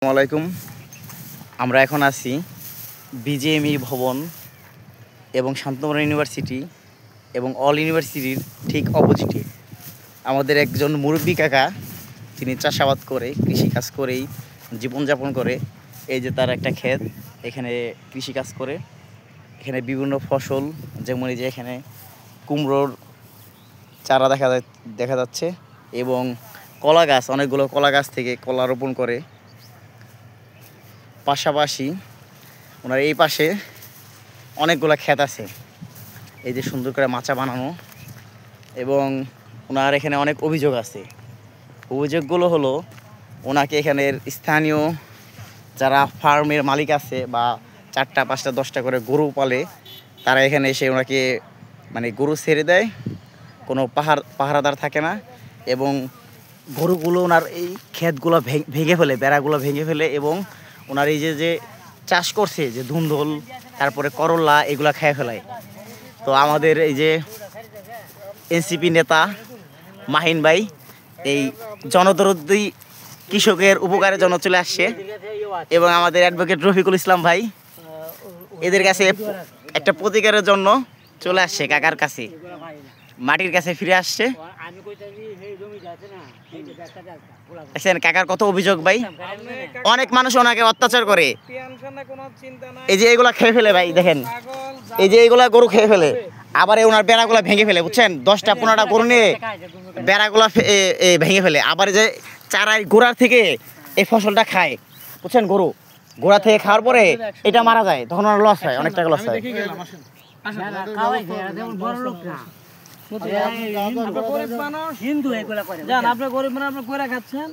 আসসালামাইকুম। আমরা এখন আছি বিজেএমই ভবন এবং শান্তমোনা ইউনিভার্সিটি এবং অল ইউনিভার্সিটির ঠিক অপোজিটে। আমাদের একজন মুরব্বী কাকা, তিনি চাষাবাদ করে কৃষিকাজ করেই জীবনযাপন করে। এই যে তার একটা ক্ষেত, এখানে কৃষিকাজ করে। এখানে বিভিন্ন ফসল, যেমন এই যে এখানে কুমড়োর চারা দেখা যাচ্ছে এবং কলা গাছ, অনেকগুলো কলা গাছ থেকে কলা রোপণ করে। পাশাপাশি ওনার এই পাশে অনেকগুলো ক্ষেত আছে, এই যে সুন্দর করে মাচা বানানো। এবং ওনার এখানে অনেক অভিযোগ আছে। অভিযোগগুলো হলো, ওনাকে এখানের স্থানীয় যারা ফার্মের মালিক আছে বা 4টা 5টা 10টা করে গরু পালে, তারা এখানে এসে ওনাকে গরু ছেড়ে দেয়, কোনো পাহারাদার থাকে না। এবং গরুগুলো ওনার এই ক্ষেতগুলো ভেঙে ফেলে, বেড়াগুলো ভেঙে ফেলে। এবং ওনার এই যে চাষ করছে, যে ধুন্দল, তারপরে করলা, এগুলা খেয়ে ফেলায়। তো আমাদের এই যে এনসিপি নেতা মাহিন ভাই এই জনদরদি কৃষকের উপকারের জন্য চলে আসছে, এবং আমাদের অ্যাডভোকেট রফিকুল ইসলাম ভাই এদের কাছে একটা প্রতিকারের জন্য চলে আসছে, কাকার কাছে, মাটির কাছে ফিরে আসছে। কাকার কত অভিযোগ ভাই, অনেক মানুষ ওনাকে অত্যাচার করে। এই যে এগুলা খেয়ে ফেলে ভাই, দেখেন এই যে এগুলা গরু খেয়ে ফেলে, আবার ওনার বেড়াগুলা ভেঙে ফেলে, বুঝছেন। 10টা 15টা গরু নিয়ে বেড়াগুলা ভেঙে ফেলে। আবার যে চারাই গোড়ার থেকে এই ফসলটা খায়, বুঝছেন। গোড়া থেকে খাওয়ার পরে এটা মারা যায়, তখন ওনার লস হয়, অনেক টাকা লস হয়। হিন্দু এগুলা করে, আপনি গরিব মানুষ, আপনি করে খাচ্ছেন।